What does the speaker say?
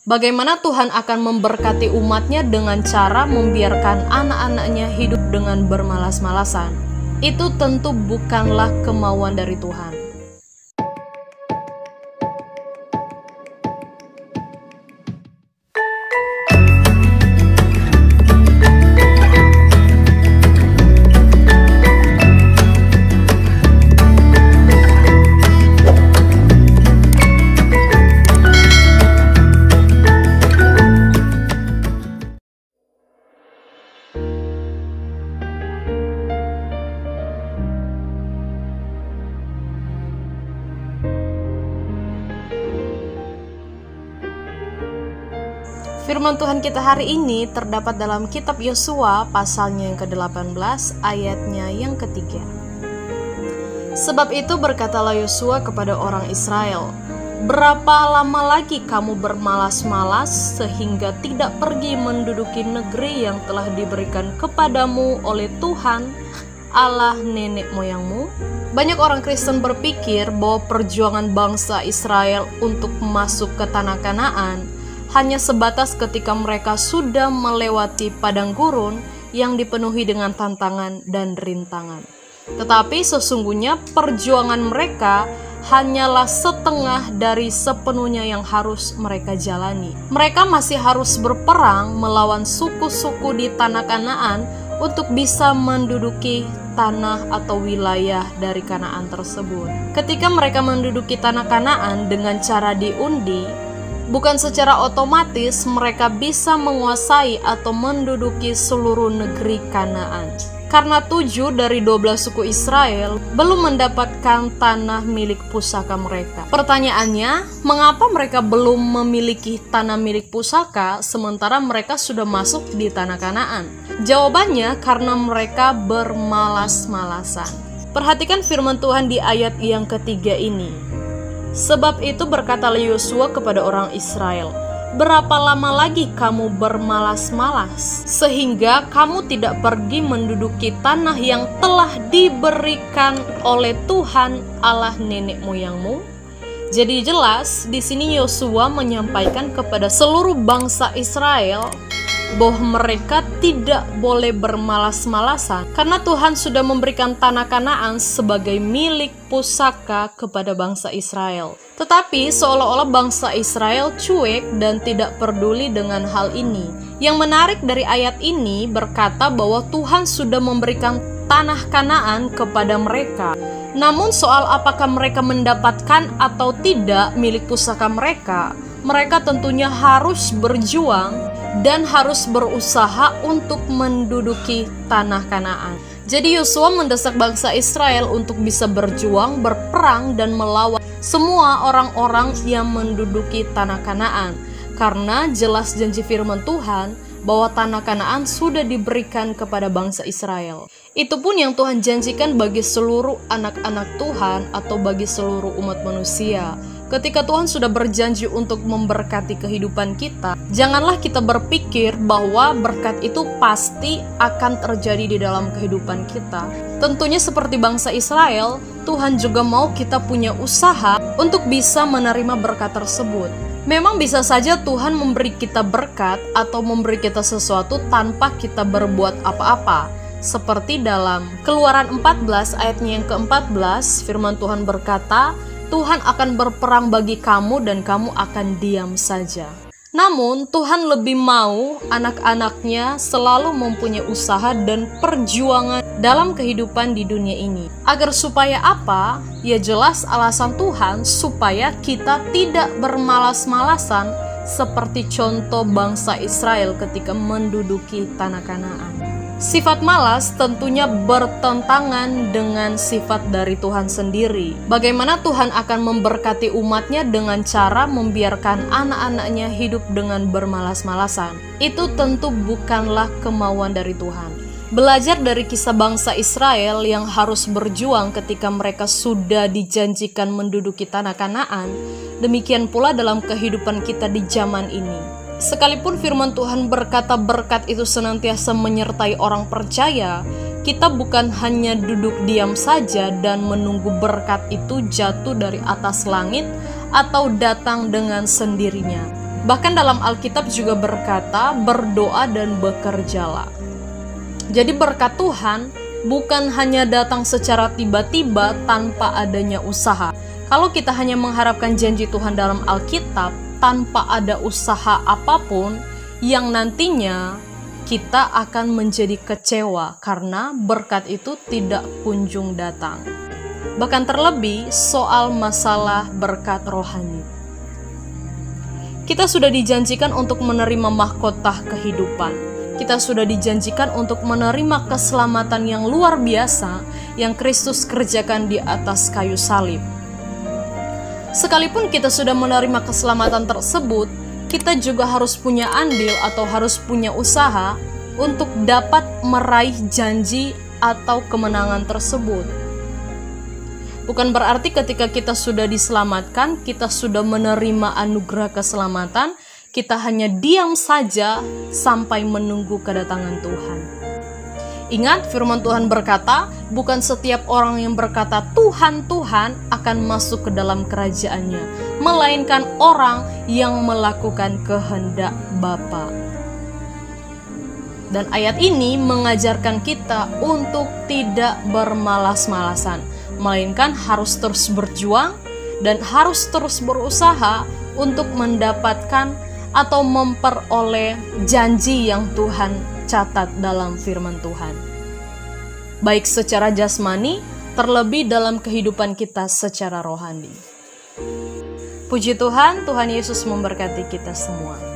Bagaimana Tuhan akan memberkati umatnya dengan cara membiarkan anak-anaknya hidup dengan bermalas-malasan. Itu tentu bukanlah kemauan dari Tuhan. Firman Tuhan kita hari ini terdapat dalam kitab Yosua pasalnya yang ke-18 ayatnya yang ketiga. Sebab itu berkatalah Yosua kepada orang Israel, "Berapa lama lagi kamu bermalas-malas sehingga tidak pergi menduduki negeri yang telah diberikan kepadamu oleh Tuhan Allah nenek moyangmu?" Banyak orang Kristen berpikir bahwa perjuangan bangsa Israel untuk masuk ke tanah Kanaan hanya sebatas ketika mereka sudah melewati padang gurun yang dipenuhi dengan tantangan dan rintangan. Tetapi sesungguhnya perjuangan mereka hanyalah setengah dari sepenuhnya yang harus mereka jalani. Mereka masih harus berperang melawan suku-suku di tanah Kanaan untuk bisa menduduki tanah atau wilayah dari Kanaan tersebut. Ketika mereka menduduki tanah Kanaan dengan cara diundi, bukan secara otomatis mereka bisa menguasai atau menduduki seluruh negeri Kanaan. Karena 7 dari 12 suku Israel belum mendapatkan tanah milik pusaka mereka. Pertanyaannya, mengapa mereka belum memiliki tanah milik pusaka sementara mereka sudah masuk di tanah Kanaan? Jawabannya karena mereka bermalas-malasan. Perhatikan firman Tuhan di ayat yang ketiga ini. Sebab itu berkatalah Yosua kepada orang Israel, "Berapa lama lagi kamu bermalas-malas, sehingga kamu tidak pergi menduduki tanah yang telah diberikan oleh Tuhan Allah nenek moyangmu?" Jadi jelas, di sini Yosua menyampaikan kepada seluruh bangsa Israel bahwa mereka tidak boleh bermalas-malasan karena Tuhan sudah memberikan tanah Kanaan sebagai milik pusaka kepada bangsa Israel. Tetapi seolah-olah bangsa Israel cuek dan tidak peduli dengan hal ini. Yang menarik dari ayat ini berkata bahwa Tuhan sudah memberikan tanah Kanaan kepada mereka. Namun soal apakah mereka mendapatkan atau tidak milik pusaka mereka tentunya harus berjuang dan harus berusaha untuk menduduki tanah Kanaan. Jadi Yosua mendesak bangsa Israel untuk bisa berjuang, berperang, dan melawan semua orang-orang yang menduduki tanah Kanaan. Karena jelas janji firman Tuhan bahwa tanah Kanaan sudah diberikan kepada bangsa Israel. Itu pun yang Tuhan janjikan bagi seluruh anak-anak Tuhan atau bagi seluruh umat manusia. Ketika Tuhan sudah berjanji untuk memberkati kehidupan kita, janganlah kita berpikir bahwa berkat itu pasti akan terjadi di dalam kehidupan kita. Tentunya seperti bangsa Israel, Tuhan juga mau kita punya usaha untuk bisa menerima berkat tersebut. Memang bisa saja Tuhan memberi kita berkat atau memberi kita sesuatu tanpa kita berbuat apa-apa. Seperti dalam Keluaran 14 ayatnya yang ke-14, firman Tuhan berkata, "Tuhan akan berperang bagi kamu dan kamu akan diam saja." Namun Tuhan lebih mau anak-anaknya selalu mempunyai usaha dan perjuangan dalam kehidupan di dunia ini. Agar supaya apa? Ya jelas alasan Tuhan supaya kita tidak bermalas-malasan seperti contoh bangsa Israel ketika menduduki tanah Kanaan. Sifat malas tentunya bertentangan dengan sifat dari Tuhan sendiri. Bagaimana Tuhan akan memberkati umatnya dengan cara membiarkan anak-anaknya hidup dengan bermalas-malasan? Itu tentu bukanlah kemauan dari Tuhan. Belajar dari kisah bangsa Israel yang harus berjuang ketika mereka sudah dijanjikan menduduki tanah Kanaan, demikian pula dalam kehidupan kita di zaman ini. Sekalipun firman Tuhan berkata berkat itu senantiasa menyertai orang percaya, kita bukan hanya duduk diam saja dan menunggu berkat itu jatuh dari atas langit atau datang dengan sendirinya. Bahkan dalam Alkitab juga berkata, berdoa dan bekerjalah. Jadi berkat Tuhan bukan hanya datang secara tiba-tiba tanpa adanya usaha. Kalau kita hanya mengharapkan janji Tuhan dalam Alkitab tanpa ada usaha apapun, yang nantinya kita akan menjadi kecewa karena berkat itu tidak kunjung datang. Bahkan terlebih soal masalah berkat rohani. Kita sudah dijanjikan untuk menerima mahkota kehidupan. Kita sudah dijanjikan untuk menerima keselamatan yang luar biasa yang Kristus kerjakan di atas kayu salib. Sekalipun kita sudah menerima keselamatan tersebut, kita juga harus punya andil atau harus punya usaha untuk dapat meraih janji atau kemenangan tersebut. Bukan berarti ketika kita sudah diselamatkan, kita sudah menerima anugerah keselamatan, kita hanya diam saja sampai menunggu kedatangan Tuhan. Ingat, firman Tuhan berkata, bukan setiap orang yang berkata Tuhan, Tuhan akan masuk ke dalam kerajaan-Nya, melainkan orang yang melakukan kehendak Bapa. Dan ayat ini mengajarkan kita untuk tidak bermalas-malasan, melainkan harus terus berjuang dan harus terus berusaha untuk mendapatkan atau memperoleh janji yang Tuhan catat dalam firman Tuhan. Baik secara jasmani, terlebih dalam kehidupan kita secara rohani. Puji Tuhan, Tuhan Yesus memberkati kita semua.